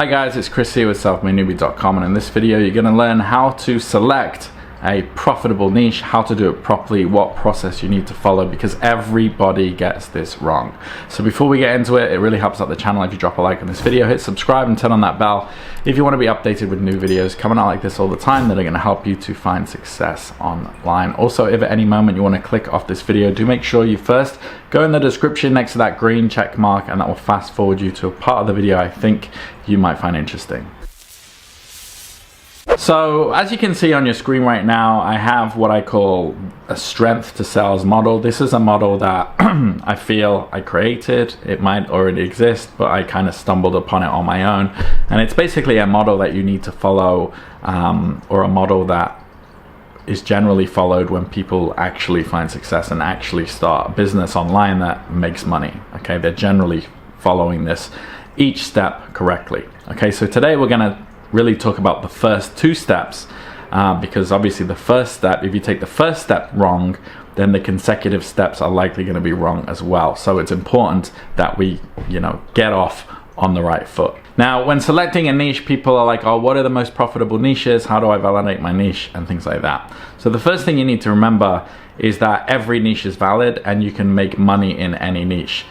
Hi guys, it's Chris here with selfmadenewbie.com, and in this video you're going to learn how to select a profitable niche, how to do it properly, what process you need to follow, because everybody gets this wrong. So before we get into it, it really helps out the channel if you drop a like on this video, hit subscribe and turn on that bell if you want to be updated with new videos coming out like this all the time that are going to help you to find success online. Also, if at any moment you want to click off this video, do make sure you first go in the description next to that green check mark, and that will fast forward you to a part of the video I think you might find interesting. So as you can see on your screen right now, I have what I call a strength to sales model. This is a model that I feel I created. It might already exist, but I kind of stumbled upon it on my own. And it's basically a model that you need to follow, or a model that is generally followed when people actually find success and actually start a business online that makes money. Okay, they're generally following this each step correctly. Okay, so today we're gonna really talk about the first two steps, because obviously the first step, if you take the first step wrong, then the consecutive steps are likely going to be wrong as well. So it's important that we, get off on the right foot. Now, when selecting a niche, people are like, oh, what are the most profitable niches? How do I validate my niche? And things like that. So the first thing you need to remember is that every niche is valid and you can make money in any niche.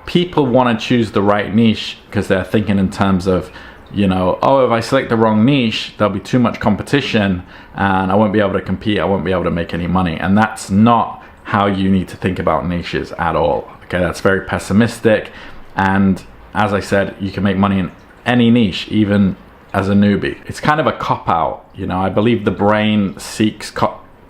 People want to choose the right niche because they're thinking in terms of, oh, if I select the wrong niche, there'll be too much competition and I won't be able to compete, I won't be able to make any money. And that's not how you need to think about niches at all. Okay, that's very pessimistic. And as I said, you can make money in any niche, even as a newbie. It's kind of a cop-out. I believe the brain seeks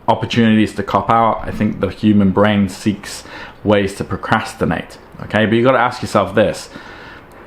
opportunities to cop out. I think the human brain seeks ways to procrastinate. Okay, but you got to ask yourself this.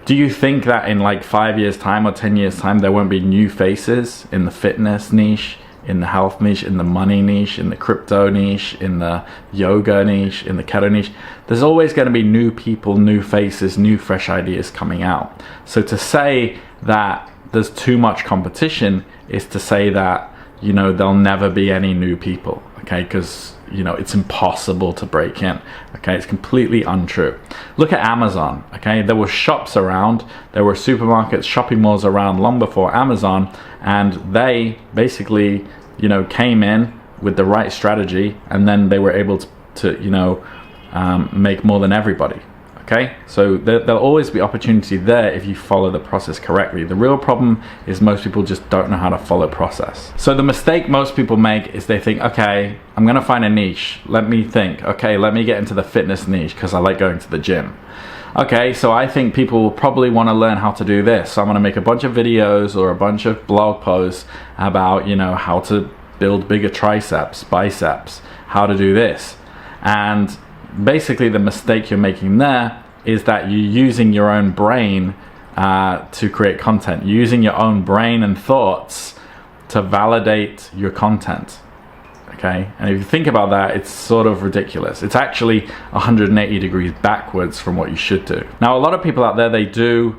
Do you think that in like 5 years time or 10 years time there won't be new faces in the fitness niche, in the health niche, in the money niche, in the crypto niche, in the yoga niche, in the keto niche? There's always going to be new people, new faces, new fresh ideas coming out. So to say that there's too much competition is to say that there'll never be any new people. Okay, because it's impossible to break in. Okay, it's completely untrue. Look at Amazon. Okay, there were shops around, there were supermarkets, shopping malls around long before Amazon, and they basically came in with the right strategy, and then they were able to make more than everybody. Okay, so there'll always be opportunity there if you follow the process correctly. The real problem is most people just don't know how to follow process. So the mistake most people make is they think, okay, I'm gonna find a niche. Let me think, okay, let me get into the fitness niche because I like going to the gym. Okay, so I think people will probably want to learn how to do this. So I'm gonna make a bunch of videos or a bunch of blog posts about, how to build bigger triceps, biceps, how to do this. And basically the mistake you're making there is that you're using your own brain to create content. You're using your own brain and thoughts to validate your content. Okay, and if you think about that, it's sort of ridiculous. It's actually 180 degrees backwards from what you should do. Now, a lot of people out there, they do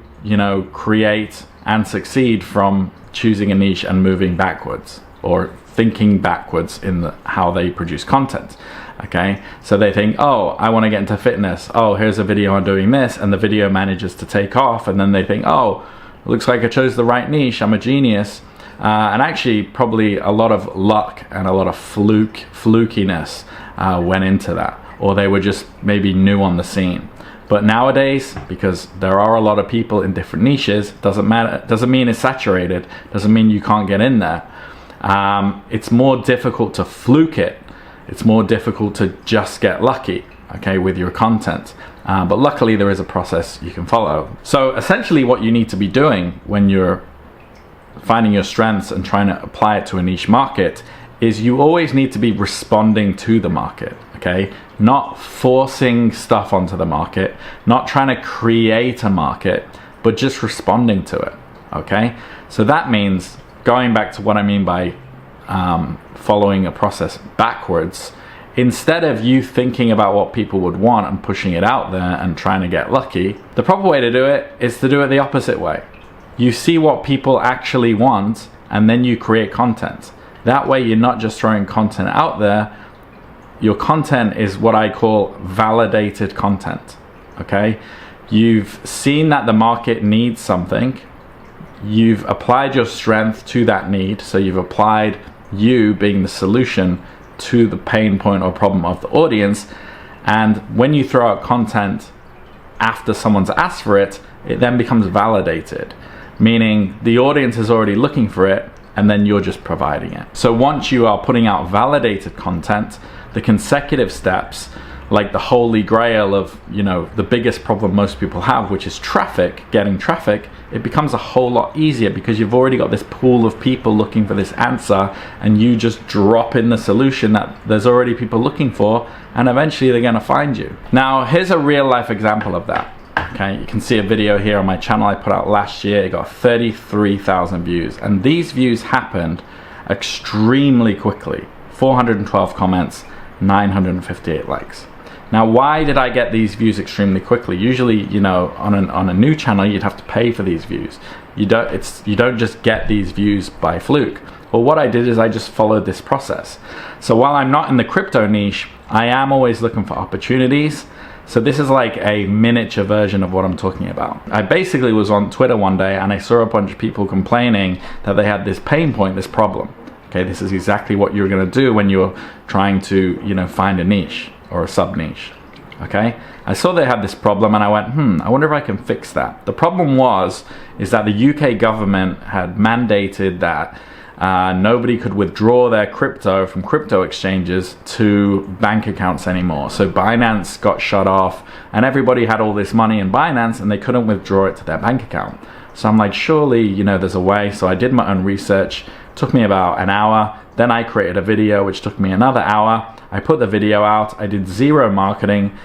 create and succeed from choosing a niche and moving backwards, or thinking backwards in how they produce content. Okay, so they think, oh, I want to get into fitness. Oh, here's a video on doing this, and the video manages to take off, and then they think, oh, it looks like I chose the right niche, I'm a genius. And actually, probably a lot of luck and a lot of flukiness went into that, or they were just maybe new on the scene. But nowadays, because there are a lot of people in different niches, doesn't mean it's saturated, doesn't mean you can't get in there. It's more difficult to fluke it. It's more difficult to just get lucky, okay, with your content. But luckily there is a process you can follow. So essentially what you need to be doing when you're finding your strengths and trying to apply it to a niche market is you always need to be responding to the market, okay? Not forcing stuff onto the market, not trying to create a market, but just responding to it, okay? So that means, going back to what I mean by following a process backwards, instead of you thinking about what people would want and pushing it out there and trying to get lucky, the proper way to do it is to do it the opposite way. You see what people actually want and then you create content. That way you're not just throwing content out there, your content is what I call validated content, okay? You've seen that the market needs something. You've applied your strength to that need. So you've applied you being the solution to the pain point or problem of the audience. And when you throw out content after someone's asked for it, it then becomes validated, meaning the audience is already looking for it and then you're just providing it. So once you are putting out validated content, the consecutive steps, like the holy grail of, the biggest problem most people have, which is traffic, getting traffic, it becomes a whole lot easier because you've already got this pool of people looking for this answer, and you just drop in the solution that there's already people looking for, and eventually they're going to find you. Now, here's a real life example of that. Okay, you can see a video here on my channel I put out last year. It got 33,000 views, and these views happened extremely quickly. 412 comments, 958 likes. Now, why did I get these views extremely quickly? Usually, on a new channel, you'd have to pay for these views. You don't just get these views by fluke. Well, what I did is I just followed this process. So while I'm not in the crypto niche, I am always looking for opportunities. So this is like a miniature version of what I'm talking about. I basically was on Twitter one day and I saw a bunch of people complaining that they had this pain point, this problem. Okay, this is exactly what you're going to do when you're trying to, find a niche or a sub niche. Okay, I saw they had this problem and I went, I wonder if I can fix that. The problem is that the UK government had mandated that nobody could withdraw their crypto from crypto exchanges to bank accounts anymore. So Binance got shut off and everybody had all this money in Binance and they couldn't withdraw it to their bank account. So I'm like, surely, there's a way. So I did my own research. Took me about an hour. Then I created a video which took me another hour. I put the video out. I did zero marketing.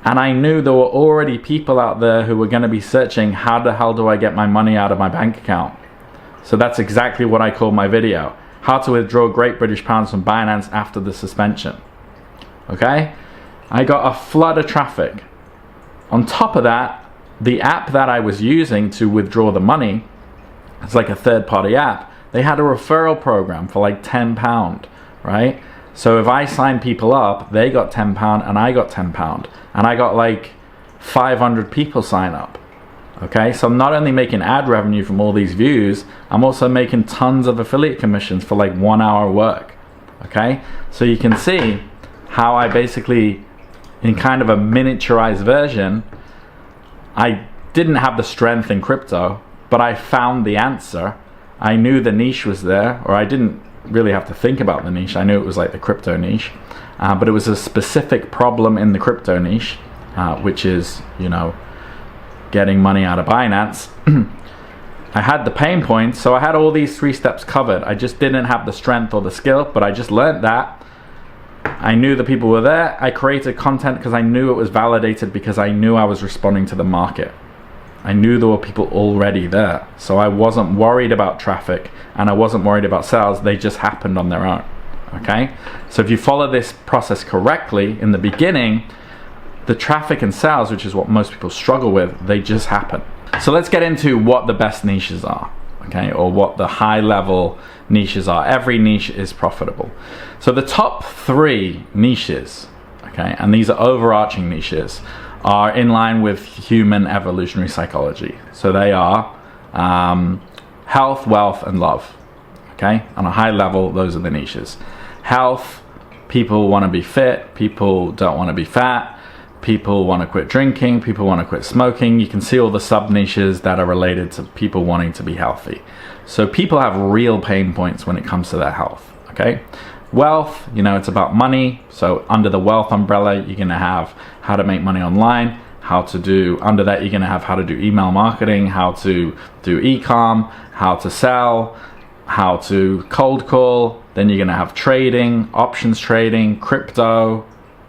And I knew there were already people out there who were going to be searching, how the hell do I get my money out of my bank account? So that's exactly what I called my video. How to withdraw Great British Pounds from Binance after the suspension. Okay? I got a flood of traffic. On top of that, the app that I was using to withdraw the money, it's like a third-party app, they had a referral program for like £10, right? So if I signed people up, they got £10 and I got £10. And I got like 500 people sign up. Okay, so I'm not only making ad revenue from all these views, I'm also making tons of affiliate commissions for like 1 hour work. Okay, so you can see how I basically, in kind of a miniaturized version, I didn't have the strength in crypto, but I found the answer. I knew the niche was there, or I didn't really have to think about the niche. I knew it was like the crypto niche, but it was a specific problem in the crypto niche, which is, getting money out of Binance. I had the pain points, so I had all these 3 steps covered. I just didn't have the strength or the skill, but I just learned that. I knew the people were there. I created content because I knew it was validated, because I knew I was responding to the market. I knew there were people already there. So I wasn't worried about traffic and I wasn't worried about sales. They just happened on their own. Okay? So if you follow this process correctly in the beginning, the traffic and sales, which is what most people struggle with, they just happen. So let's get into what the best niches are, okay, or what the high level niches are. Every niche is profitable. So the top 3 niches, okay, and these are overarching niches, are in line with human evolutionary psychology. So they are health, wealth, and love. Okay, on a high level, those are the niches. Health, people want to be fit, people don't want to be fat. People want to quit drinking, people want to quit smoking. You can see all the sub niches that are related to people wanting to be healthy. So people have real pain points when it comes to their health, okay? Wealth, it's about money. So under the wealth umbrella, you're going to have how to make money online, under that you're going to have how to do email marketing, how to do e-com, how to sell, how to cold call. Then you're going to have trading, options trading, crypto,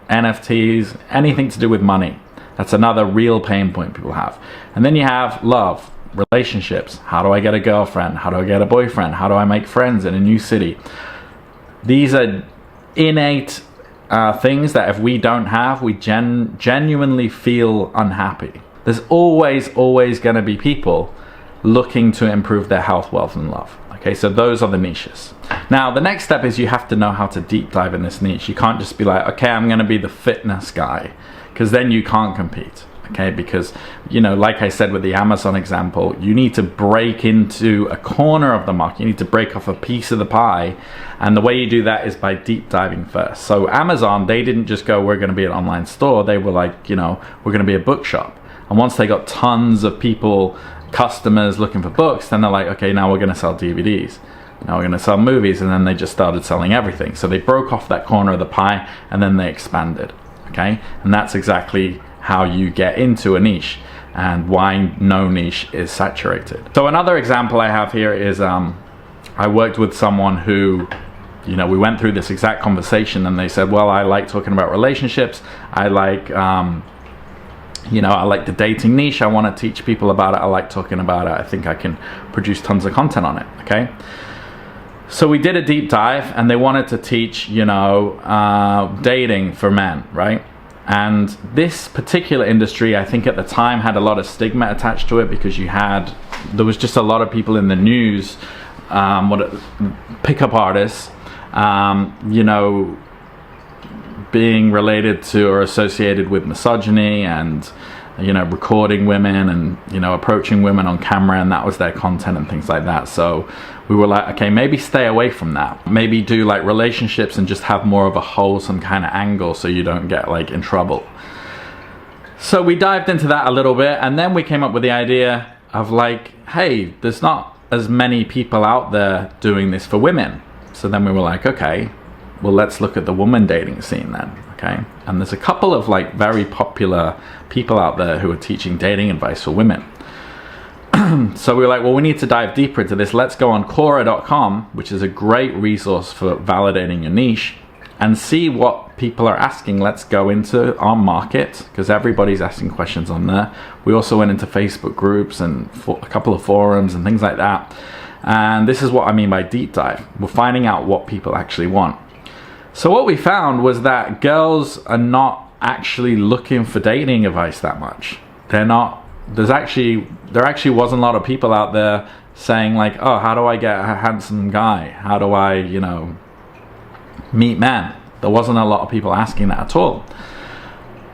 NFTs, anything to do with money. That's another real pain point people have. And then you have love, relationships. How do I get a girlfriend? How do I get a boyfriend? How do I make friends in a new city? These are innate things that if we don't have, we genuinely feel unhappy. There's always going to be people looking to improve their health, wealth, and love. Okay, so those are the niches. Now, the next step is you have to know how to deep dive in this niche. You can't just be like, okay, I'm going to be the fitness guy, because then you can't compete. okay? Because, you know, like I said with the Amazon example, you need to break into a corner of the market. You need to break off a piece of the pie, and the way you do that is by deep diving first. So Amazon, they didn't just go, we're going to be an online store. They were like, you know, we're going to be a bookshop. And once they got tons of people, customers looking for books, then they're like, okay, now we're going to sell DVDs. Now we're going to sell movies. And then they just started selling everything. So they broke off that corner of the pie, and then they expanded, okay? And that's exactly how you get into a niche, and why no niche is saturated. So another example I have here is I worked with someone who, you know, we went through this exact conversation, and they said, well, I like talking about relationships. I like, you know, I like the dating niche. I want to teach people about it. I like talking about it. I think I can produce tons of content on it, okay? So we did a deep dive, and they wanted to teach, you know, dating for men, right? And this particular industry, I think at the time, had a lot of stigma attached to it, because there was just a lot of people in the news, pickup artists, you know, being related to or associated with misogyny, and, you know, recording women, and, you know, approaching women on camera, and that was their content and things like that. So we were like, okay, maybe stay away from that. Maybe do like relationships and just have more of a wholesome kind of angle, so you don't get like in trouble. So we dived into that a little bit, and then we came up with the idea of like, hey, there's not as many people out there doing this for women. So then we were like, okay, well, let's look at the woman dating scene then, okay? And there's a couple of like very popular people out there who are teaching dating advice for women. So we were like, well, we need to dive deeper into this. Let's go on Quora.com, which is a great resource for validating your niche, and see what people are asking. Let's go into our market, because everybody's asking questions on there. We also went into Facebook groups and a couple of forums and things like that. And this is what I mean by deep dive. We're finding out what people actually want. So what we found was that girls are not actually looking for dating advice that much. There actually wasn't a lot of people out there saying like, oh, how do I get a handsome guy? How do I, you know, meet men? There wasn't a lot of people asking that at all.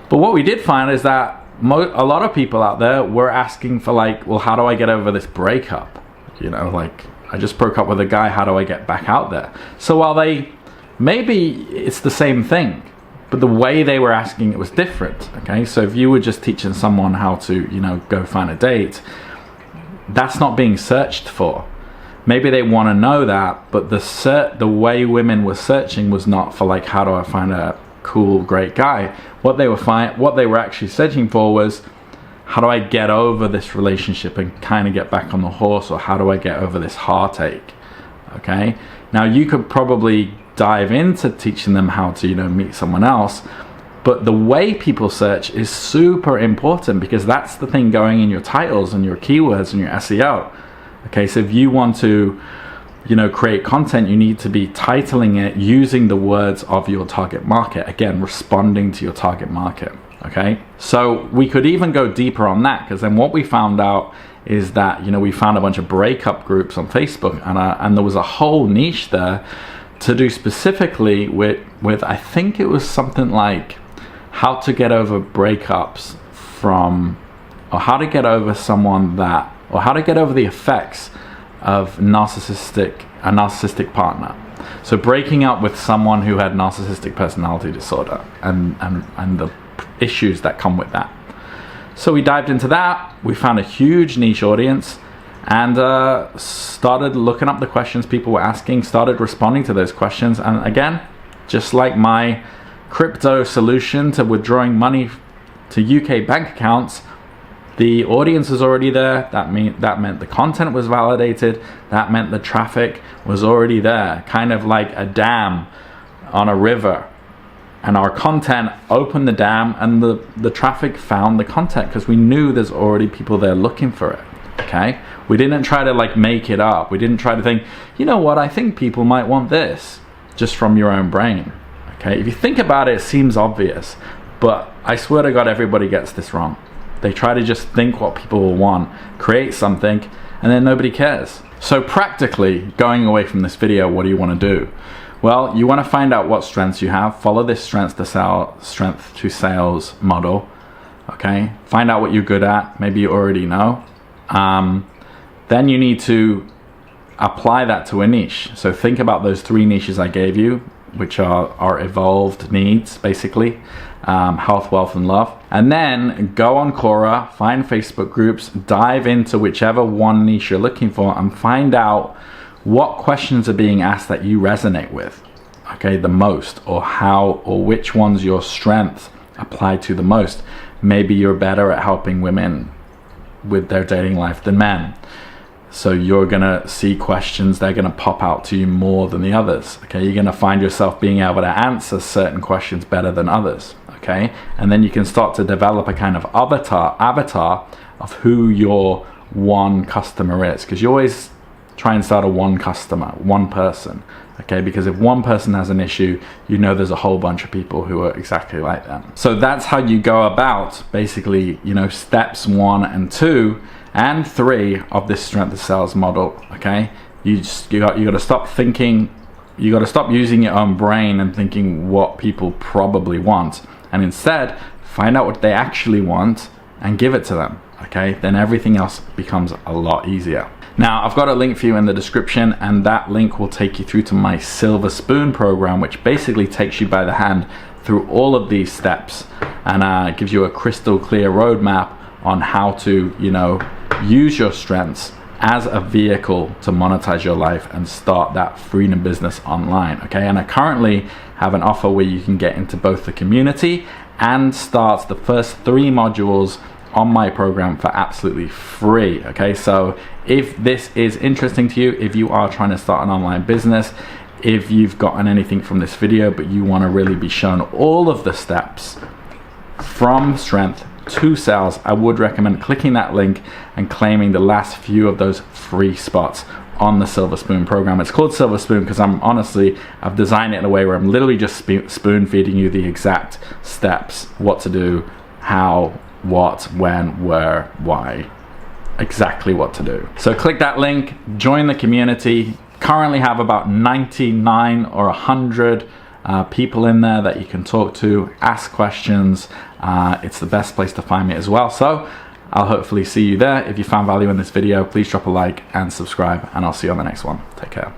But what we did find is that a lot of people out there were asking for like, well, how do I get over this breakup? You know, like, I just broke up with a guy, how do I get back out there? So while maybe it's the same thing, but the way they were asking it was different, okay? So if you were just teaching someone how to, you know, go find a date, that's not being searched for. Maybe they want to know that, but the way women were searching was not for like, how do I find a cool, great guy? What they were actually searching for was, how do I get over this relationship and kind of get back on the horse? Or how do I get over this heartache? Okay? Now you could probably dive into teaching them how to, you know, meet someone else, but the way people search is super important, because that's the thing going in your titles and your keywords and your SEO. Okay, so if you want to, you know, create content, you need to be titling it using the words of your target market. Again, responding to your target market. Okay, so we could even go deeper on that, because then what we found out is that, you know, we found a bunch of breakup groups on Facebook, and there was a whole niche there to do specifically with I think it was something like how to get over breakups from, or how to get over someone that, or how to get over the effects of a narcissistic partner. So breaking up with someone who had narcissistic personality disorder and the issues that come with that. So we dived into that. We found a huge niche audience, and started looking up the questions people were asking, started responding to those questions. And again, just like my crypto solution to withdrawing money to UK bank accounts, the audience was already there. That meant the content was validated. That meant the traffic was already there, kind of like a dam on a river. And our content opened the dam, and the traffic found the content, because we knew there's already people there looking for it. Okay, we didn't try to like make it up. We didn't try to think, you know what, I think people might want this, just from your own brain. Okay, if you think about it, it seems obvious, but I swear to God, everybody gets this wrong. They try to just think what people will want, create something, and then nobody cares. So practically, going away from this video, what do you want to do? Well, you want to find out what strengths you have, follow this strength to sales model, Okay, find out what you're good at. Maybe you already know. Then you need to apply that to a niche. So think about those 3 niches I gave you, which are evolved needs, basically. Health, wealth, and love. And then go on Quora, find Facebook groups, dive into whichever one niche you're looking for, and find out what questions are being asked that you resonate with, okay, the most, or how, or which ones your strengths apply to the most. Maybe you're better at helping women with their dating life than men. So you're gonna see questions, they're gonna pop out to you more than the others, okay? You're gonna find yourself being able to answer certain questions better than others, okay? And then you can start to develop a kind of avatar of who your one customer is, because you always try and start a one customer, one person, okay? Because if one person has an issue, you know there's a whole bunch of people who are exactly like them. So that's how you go about basically, you know, steps 1 and 2 and 3 of this strength of sales model, okay? You got to stop thinking, you got to stop using your own brain and thinking what people probably want, and instead find out what they actually want and give it to them, okay? Then everything else becomes a lot easier. Now, I've got a link for you in the description, and that link will take you through to my Silver Spoon program, which basically takes you by the hand through all of these steps and gives you a crystal clear roadmap on how to, you know, use your strengths as a vehicle to monetize your life and start that freedom business online, okay? And I currently have an offer where you can get into both the community and start the first 3 modules on my program for absolutely free, okay? So if this is interesting to you, if you are trying to start an online business, if you've gotten anything from this video but you want to really be shown all of the steps from strength to sales, I would recommend clicking that link and claiming the last few of those free spots on the Silver Spoon program. It's called Silver Spoon because I've designed it in a way where I'm literally just spoon feeding you the exact steps, what to do, how, what, when, where, why, exactly what to do. So click that link, join the community. Currently have about 99 or 100 people in there that you can talk to, ask questions. It's the best place to find me as well. So I'll hopefully see you there. If you found value in this video, please drop a like and subscribe, and I'll see you on the next one. Take care.